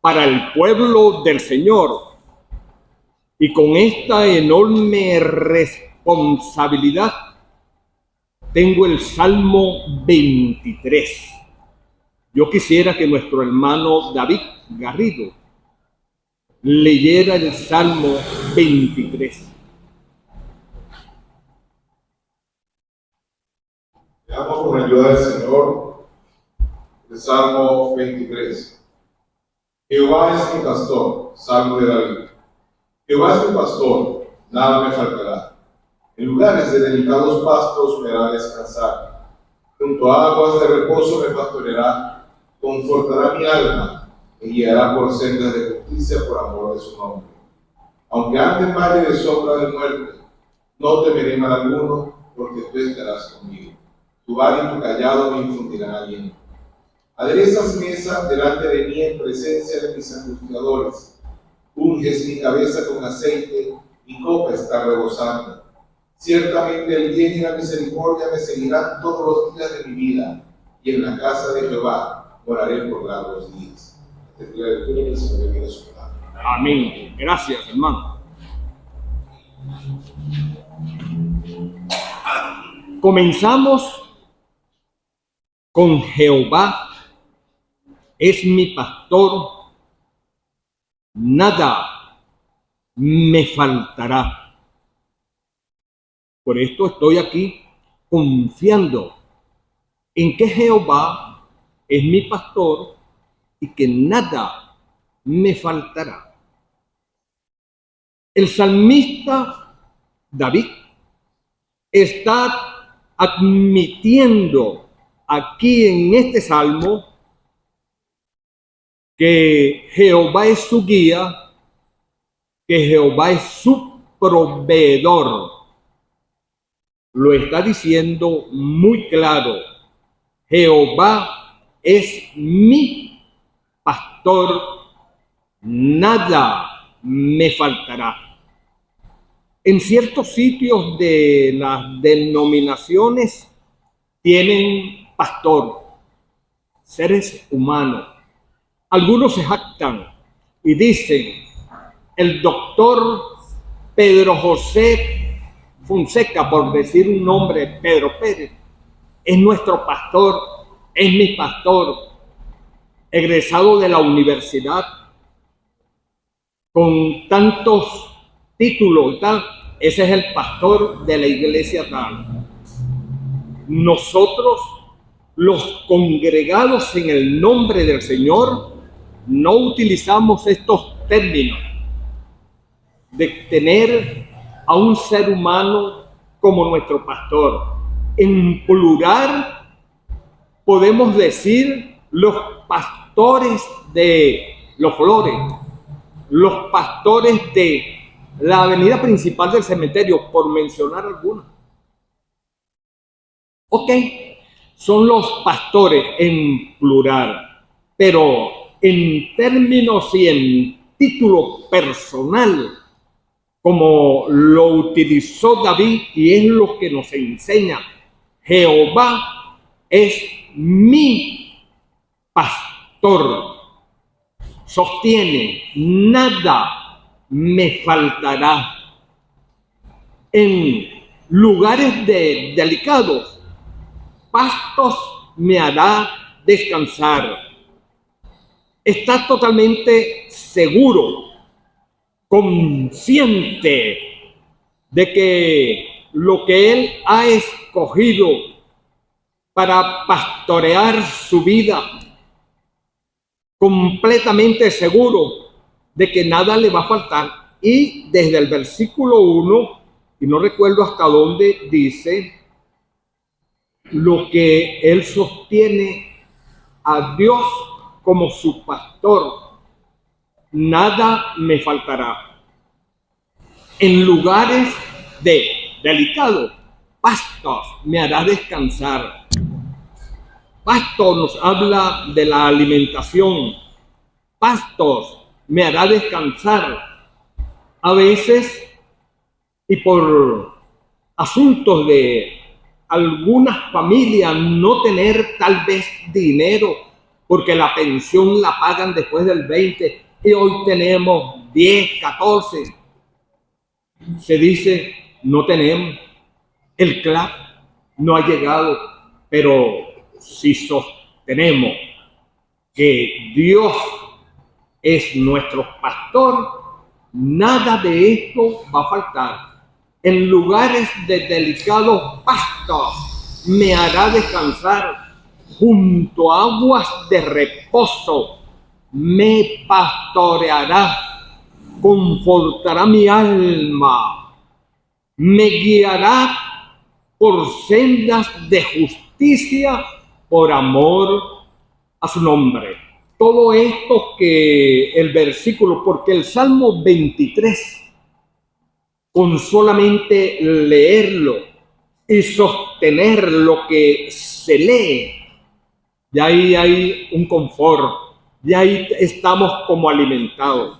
para el pueblo del Señor. Y con esta enorme responsabilidad tengo el Salmo 23. Yo quisiera que nuestro hermano David Garrido leyera el Salmo 23. Veamos con la ayuda del Señor el Salmo 23. Jehová es mi pastor, Salmo de David. Jehová es mi pastor, nada me faltará. En lugares de delicados pastos me hará descansar. Junto a aguas de reposo me pastoreará. Confortará mi alma. Me guiará por sendas de justicia por amor de su nombre. Aunque ande en valle de sombra de muerte, no temeré mal alguno, porque tú estarás conmigo. Tu vara y tu callado me infundirán aliento. Aderezas mesa delante de mí en presencia de mis angustiadores. Unges mi cabeza con aceite, mi copa está rebosando. Ciertamente el bien y la misericordia me seguirán todos los días de mi vida, y en la casa de Jehová moraré por largos días. Hasta que la lectura del Señor viene a su palabra. Amén. Gracias, hermano. Comenzamos con Jehová es mi pastor, nada me faltará. Por esto estoy aquí confiando en que Jehová es mi pastor y que nada me faltará. El salmista David está admitiendo aquí en este salmo que Jehová es su guía, que Jehová es su proveedor. Lo está diciendo muy claro. Jehová es mi pastor, nada me faltará. En ciertos sitios de las denominaciones tienen pastor, seres humanos. Algunos se jactan y dicen, el doctor Pedro José Fonseca, por decir un nombre, Pedro Pérez, es nuestro pastor, es mi pastor, egresado de la universidad, con tantos títulos y tal, ese es el pastor de la iglesia tal. Nosotros, los congregados en el nombre del Señor, no utilizamos estos términos de tener a un ser humano como nuestro pastor. En plural podemos decir los pastores de Los Flores, los pastores de la avenida principal del cementerio, por mencionar algunos. Ok, son los pastores en plural, pero en términos y en título personal, como lo utilizó David, y es lo que nos enseña, Jehová es mi pastor. Sostiene, nada me faltará. En lugares delicados, pastos me hará descansar. Está totalmente seguro, consciente de que lo que él ha escogido para pastorear su vida, completamente seguro de que nada le va a faltar. Y desde el versículo 1, y no recuerdo hasta dónde, dice lo que él sostiene a Dios como su pastor, nada me faltará. En lugares delicados, pastos me hará descansar. Pastos nos habla de la alimentación. Pastos me hará descansar. A veces, y por asuntos de algunas familias no tener tal vez dinero, porque la pensión la pagan después del 20 y hoy tenemos 10, 14. Se dice, no tenemos. El CLAP no ha llegado, pero si sostenemos que Dios es nuestro pastor, nada de esto va a faltar. En lugares de delicados pastos me hará descansar, junto a aguas de reposo me pastoreará, confortará mi alma, me guiará por sendas de justicia por amor a su nombre. Todo esto que el versículo, porque el Salmo 23, con solamente leerlo y sostener lo que se lee, ya ahí hay un confort, ya ahí estamos como alimentados.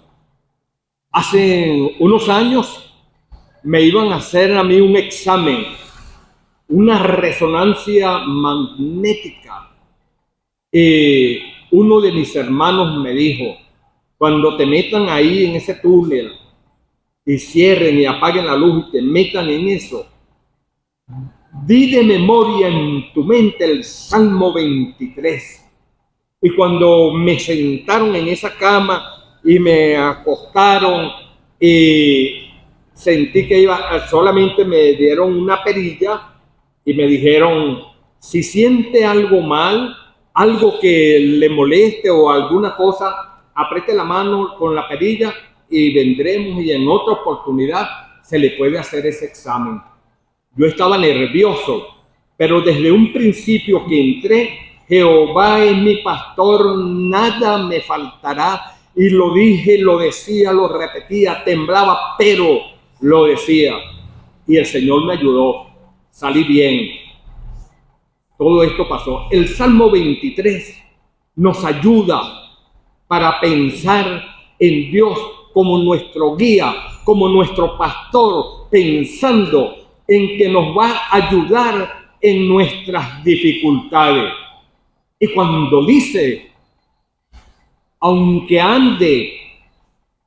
Hace unos años me iban a hacer a mí un examen, una resonancia magnética. Uno de mis hermanos me dijo, cuando te metan ahí en ese túnel y cierren y apaguen la luz y te metan en eso, di de memoria en tu mente el Salmo 23. Y cuando me sentaron en esa cama y me acostaron y sentí que solamente me dieron una perilla y me dijeron, si siente algo mal, algo que le moleste o alguna cosa, apriete la mano con la perilla y vendremos y en otra oportunidad se le puede hacer ese examen. Yo estaba nervioso, pero desde un principio que entré, Jehová es mi pastor, nada me faltará. Y lo dije, lo decía, lo repetía, temblaba, pero lo decía. Y el Señor me ayudó, salí bien. Todo esto pasó. El Salmo 23 nos ayuda para pensar en Dios como nuestro guía, como nuestro pastor, pensando en que nos va a ayudar en nuestras dificultades. Y cuando dice, aunque ande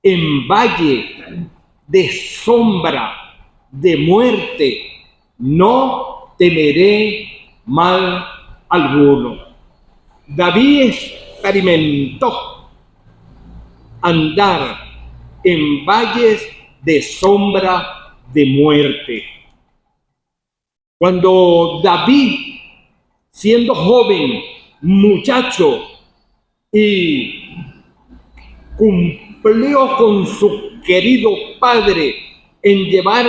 en valle de sombra, de muerte, no temeré mal alguno. David experimentó andar en valles de sombra de muerte. Cuando David, siendo joven, muchacho, y cumplió con su querido padre en llevar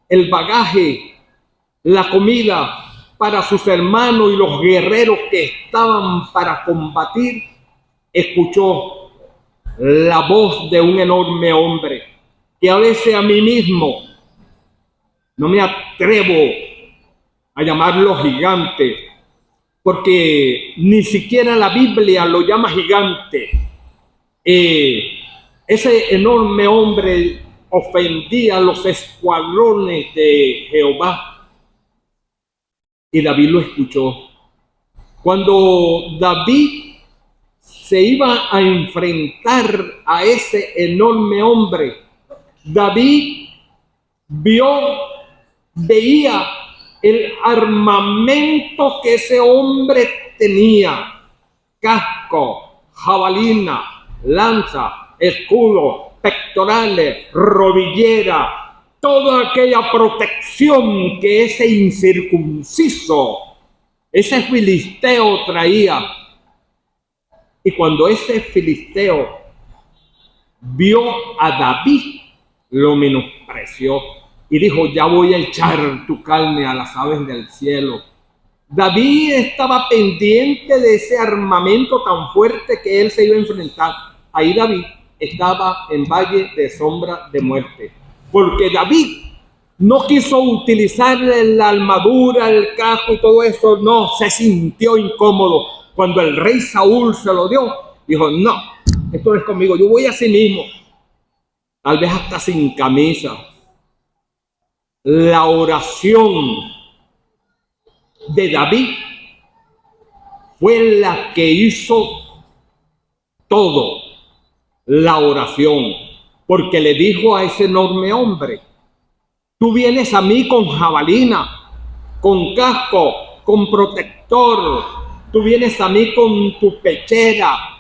el bagaje, la comida para sus hermanos y los guerreros que estaban para combatir, escuchó la voz de un enorme hombre que a veces a mí mismo no me atrevo a llamarlo gigante, porque ni siquiera la Biblia lo llama gigante. Ese enorme hombre ofendía a los escuadrones de Jehová y David lo escuchó. Cuando David se iba a enfrentar a ese enorme hombre, David veía el armamento que ese hombre tenía: casco, jabalina, lanza, escudo, pectorales, rodillera, toda aquella protección que ese incircunciso, ese filisteo traía. Y cuando ese filisteo vio a David, lo menospreció y dijo: ya voy a echar tu carne a las aves del cielo. David estaba pendiente de ese armamento tan fuerte que él se iba a enfrentar. Ahí David estaba en valle de sombra de muerte, porque David no quiso utilizar la armadura, el casco y todo eso. No, se sintió incómodo. Cuando el rey Saúl se lo dio, dijo: no, esto no es conmigo, yo voy así mismo, tal vez hasta sin camisa. La oración de David fue la que hizo todo, la oración, porque le dijo a ese enorme hombre: tú vienes a mí con jabalina, con casco, con protector, tú vienes a mí con tu pechera,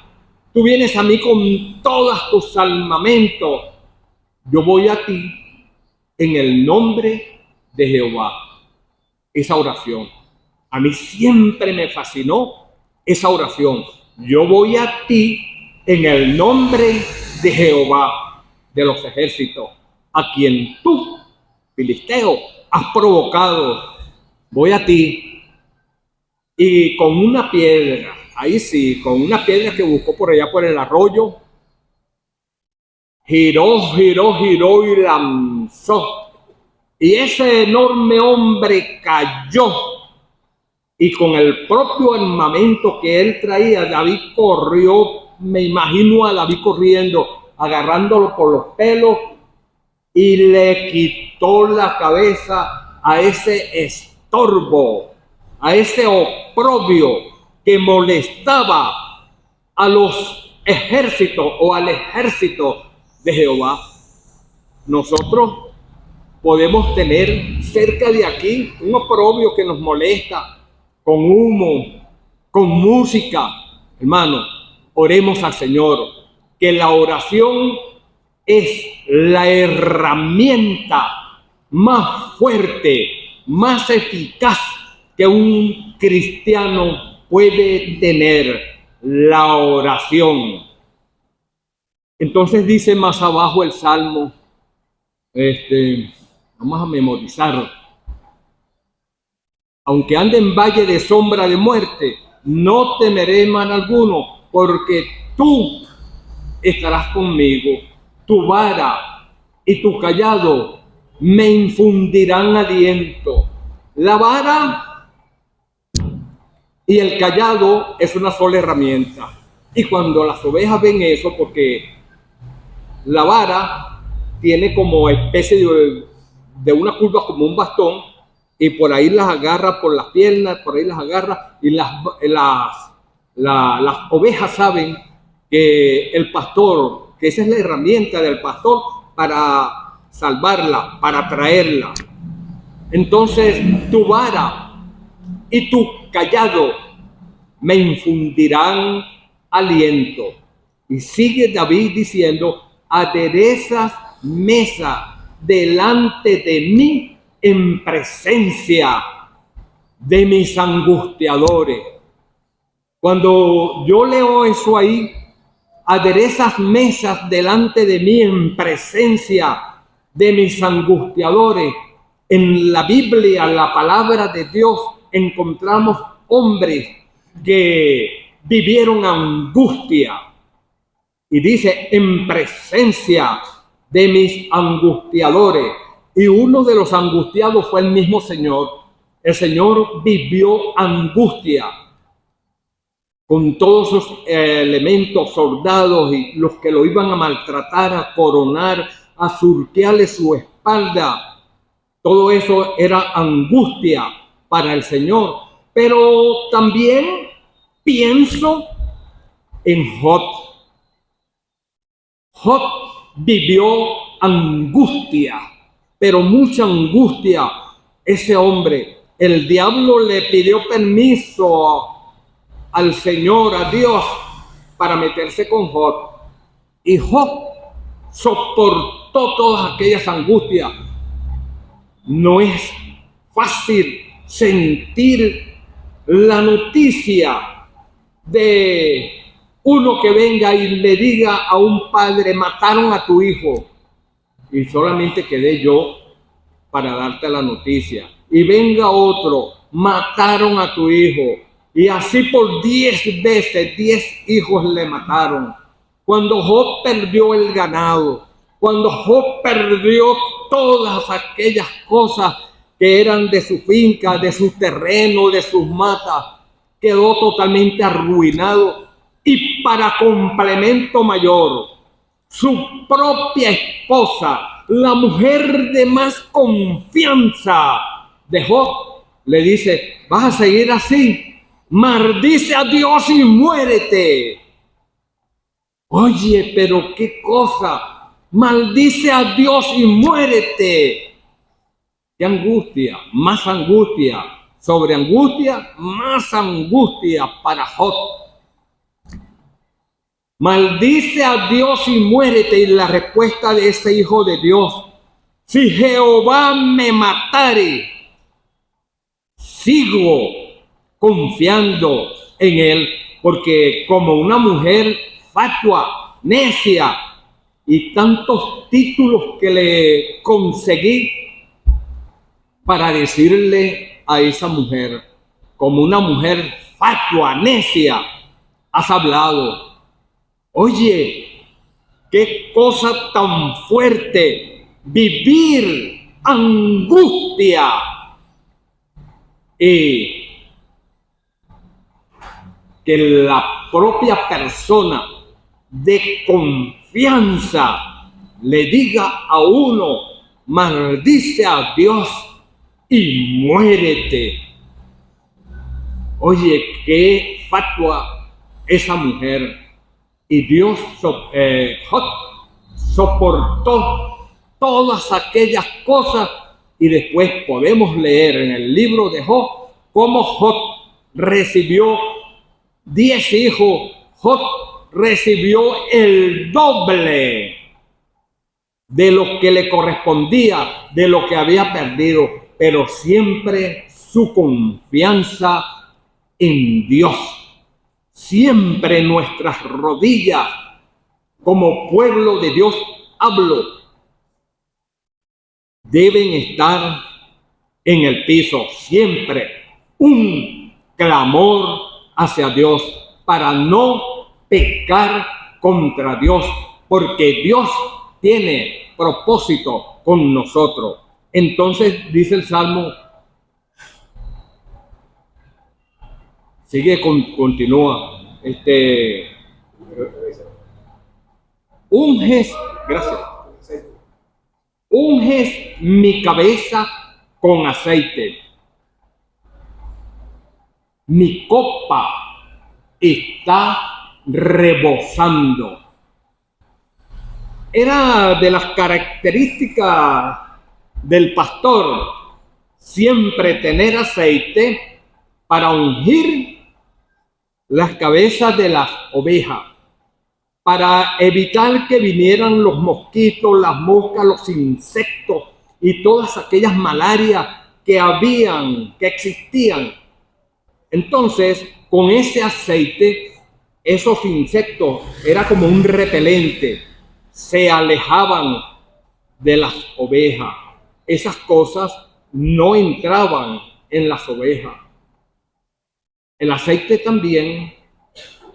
tú vienes a mí con todos tus armamentos. Yo voy a ti en el nombre de Jehová. Esa oración, a mí siempre me fascinó esa oración. Yo voy a ti en el nombre de Jehová de los ejércitos, a quien tú, filisteo, has provocado. Voy a ti. Y con una piedra, ahí sí, con una piedra que buscó por allá por el arroyo, giró y lanzó. Y ese enorme hombre cayó. Y con el propio armamento que él traía, David corrió. Me imagino a David corriendo, agarrándolo por los pelos, y le quitó la cabeza a ese estorbo, a ese oprobio que molestaba a los ejércitos o al ejército de Jehová. Nosotros podemos tener cerca de aquí un oprobio que nos molesta, con humo, con música. Hermano, oremos al Señor, que la oración es la herramienta más fuerte, más eficaz que un cristiano puede tener, la oración. Entonces dice más abajo el Salmo, vamos a memorizarlo. Aunque ande en valle de sombra de muerte, no temeré mal alguno, porque tú estarás conmigo. Tu vara y tu cayado me infundirán aliento. La vara y el cayado es una sola herramienta. Y cuando las ovejas ven eso, porque la vara tiene como especie de una curva como un bastón, y por ahí las agarra por las piernas, por ahí las agarra, y las ovejas saben que el pastor, que esa es la herramienta del pastor para salvarla, para traerla. Entonces tu vara y tu cayado me infundirán aliento. Y sigue David diciendo: aderezas mesa delante de mí en presencia de mis angustiadores. Cuando yo leo eso ahí, aderezas mesas delante de mí en presencia de mis angustiadores. En la Biblia, la palabra de Dios, encontramos hombres que vivieron angustia. Y dice, en presencia de mis angustiadores. Y uno de los angustiados fue el mismo Señor. El Señor vivió angustia con todos sus elementos, soldados y los que lo iban a maltratar, a coronar, a surquearle su espalda. Todo eso era angustia para el Señor. Pero también pienso en Job. Job vivió angustia, pero mucha angustia. Ese hombre, el diablo le pidió permiso al Señor, a Dios, para meterse con Job. Y Job soportó todas aquellas angustias. No es fácil sentir la noticia de uno que venga y le diga a un padre: mataron a tu hijo, y solamente quedé yo para darte la noticia. Y venga otro: mataron a tu hijo, y así por 10 veces, 10 hijos le mataron. Cuando Job perdió el ganado, cuando Job perdió todas aquellas cosas que eran de su finca, de su terreno, de sus matas, quedó totalmente arruinado. Y para complemento mayor, su propia esposa, la mujer de más confianza de Job, le dice: vas a seguir así, maldice a Dios y muérete. Oye, pero qué cosa, maldice a Dios y muérete. Qué angustia, sobre angustia, más angustia para Job. Maldice a Dios y muérete. Y la respuesta de ese hijo de Dios: si Jehová me matare, sigo confiando en él, porque como una mujer fatua, necia, y tantos títulos que le conseguí para decirle a esa mujer, como una mujer fatua, necia, has hablado. Oye, qué cosa tan fuerte, vivir angustia y que la propia persona de confianza le diga a uno: maldice a Dios y muérete. Oye, qué fatua esa mujer. Y Dios soportó todas aquellas cosas. Y después podemos leer en el libro de Job cómo Job recibió 10 hijos. Job recibió el doble de lo que le correspondía, de lo que había perdido, pero siempre su confianza en Dios. Siempre nuestras rodillas, como pueblo de Dios, deben estar en el piso. Siempre un clamor hacia Dios para no pecar contra Dios, porque Dios tiene propósito con nosotros. Entonces dice el Salmo, continúa, unges, gracias, unges mi cabeza con aceite, mi copa está rebosando. Era de las características del pastor siempre tener aceite para ungir las cabezas de las ovejas, para evitar que vinieran los mosquitos, las moscas, los insectos y todas aquellas malarias que existían. Entonces, con ese aceite, esos insectos era como un repelente, se alejaban de las ovejas. Esas cosas no entraban en las ovejas. El aceite también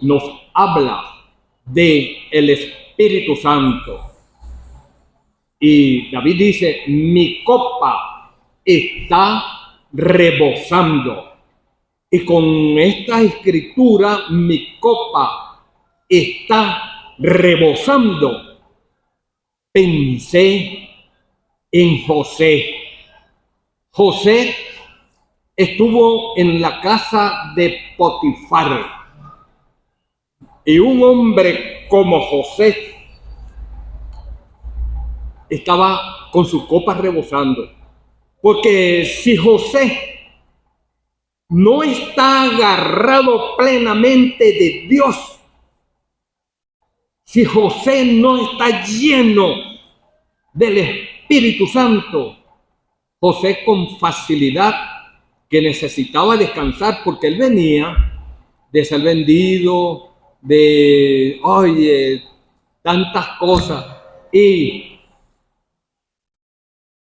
nos habla de el Espíritu Santo. Y David dice, mi copa está rebosando. Y con esta escritura, mi copa está rebosando. Pensé en José. José estuvo en la casa de Potifar. Y un hombre como José estaba con su copa rebosando. Porque si José no está agarrado plenamente de Dios, si José no está lleno del Espíritu Santo, José con facilidad que necesitaba descansar, porque él venía de ser vendido, de, tantas cosas, y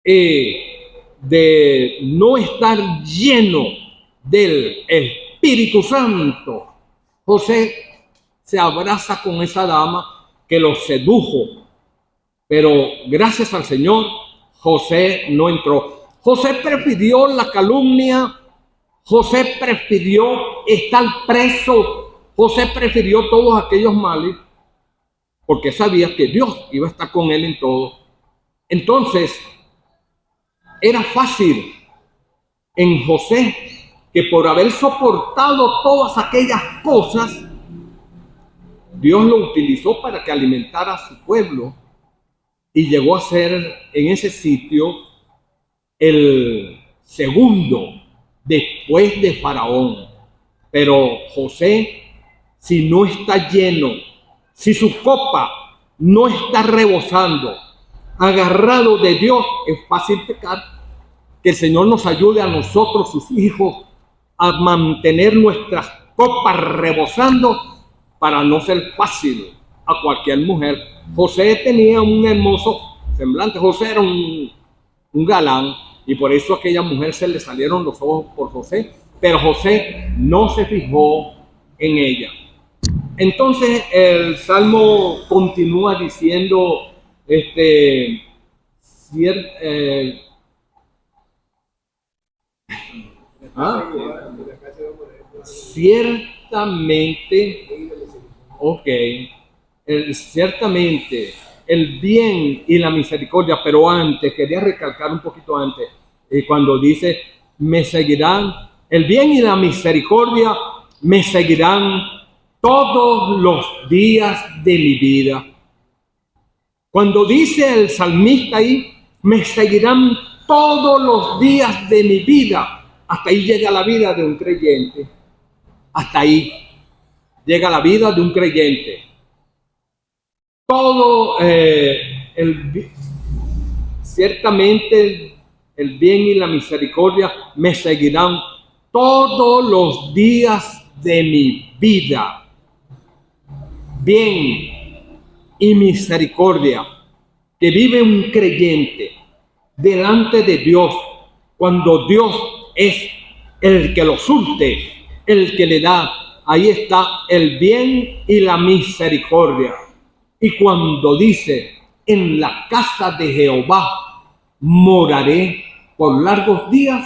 de no estar lleno del Espíritu Santo. José se abraza con esa dama que lo sedujo, pero gracias al Señor, José no entró. José prefirió la calumnia, José prefirió estar preso, José prefirió todos aquellos males, porque sabía que Dios iba a estar con él en todo. Entonces, era fácil en José que por haber soportado todas aquellas cosas, Dios lo utilizó para que alimentara a su pueblo y llegó a ser en ese sitio el segundo después de Faraón. Pero José, si no está lleno, si su copa no está rebosando, agarrado de Dios, es fácil pecar. Que el Señor nos ayude a nosotros, sus hijos, a mantener nuestras copas rebosando para no ser fácil a cualquier mujer. José tenía un hermoso semblante. José era un galán y por eso a aquella mujer se le salieron los ojos por José, pero José no se fijó en ella. Entonces el Salmo continúa diciendo, ciertamente, ciertamente el bien y la misericordia, pero antes, quería recalcar un poquito antes, cuando dice, me seguirán, el bien y la misericordia me seguirán todos los días de mi vida. Cuando dice el salmista ahí, me seguirán todos los días de mi vida, hasta ahí llega la vida de un creyente. Hasta ahí llega la vida de un creyente. Todo, ciertamente el bien y la misericordia me seguirán todos los días de mi vida. Bien y misericordia que vive un creyente delante de Dios, cuando Dios es el que lo surte, el que le da, ahí está el bien y la misericordia. Y cuando dice, en la casa de Jehová moraré por largos días,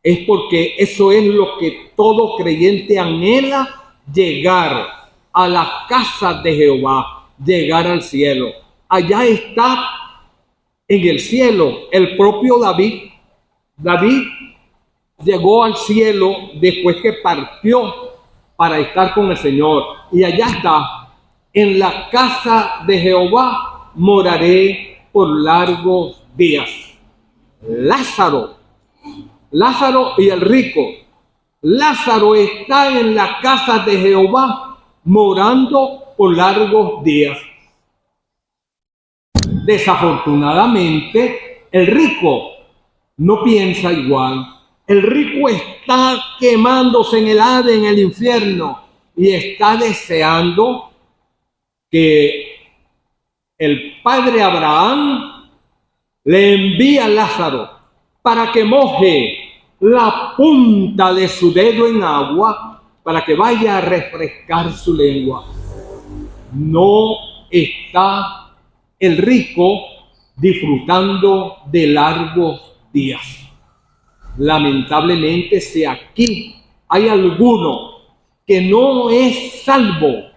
es porque eso es lo que todo creyente anhela, llegar a la casa de Jehová, llegar al cielo. Allá está en el cielo el propio David. David llegó al cielo después que partió para estar con el Señor. Y allá está, en la casa de Jehová moraré por largos días. Lázaro y el rico. Lázaro está en la casa de Jehová morando por largos días. Desafortunadamente, el rico no piensa igual. El rico está quemándose en el Hades, en el infierno, y está deseando que el padre Abraham le envíe a Lázaro para que moje la punta de su dedo en agua para que vaya a refrescar su lengua. No está el rico disfrutando de largos días. Lamentablemente, si aquí hay alguno que no es salvo,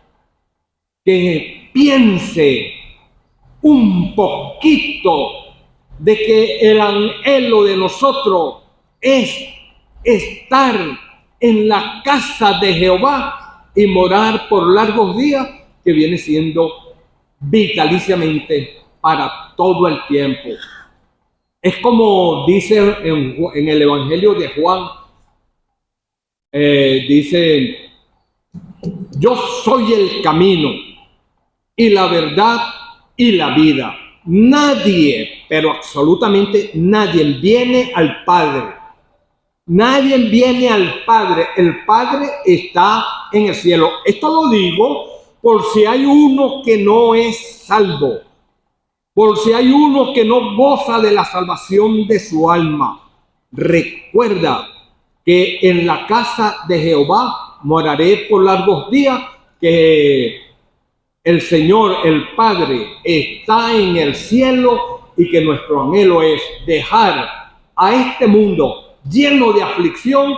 que piense un poquito de que el anhelo de nosotros es estar en la casa de Jehová y morar por largos días, que viene siendo vitaliciamente para todo el tiempo. Es como dice en el Evangelio de Juan, dice, yo soy el camino y la verdad y la vida. Nadie, pero absolutamente nadie viene al Padre. Nadie viene al Padre. El Padre está en el cielo. Esto lo digo por si hay uno que no es salvo, por si hay uno que no goza de la salvación de su alma. Recuerda que en la casa de Jehová moraré por largos días, que el Señor, el Padre, está en el cielo y que nuestro anhelo es dejar a este mundo lleno de aflicción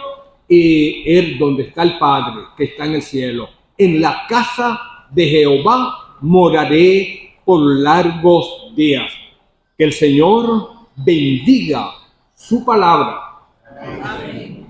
y ir donde está el Padre, que está en el cielo. En la casa de Jehová moraré por largos días. Que el Señor bendiga su palabra. Amén.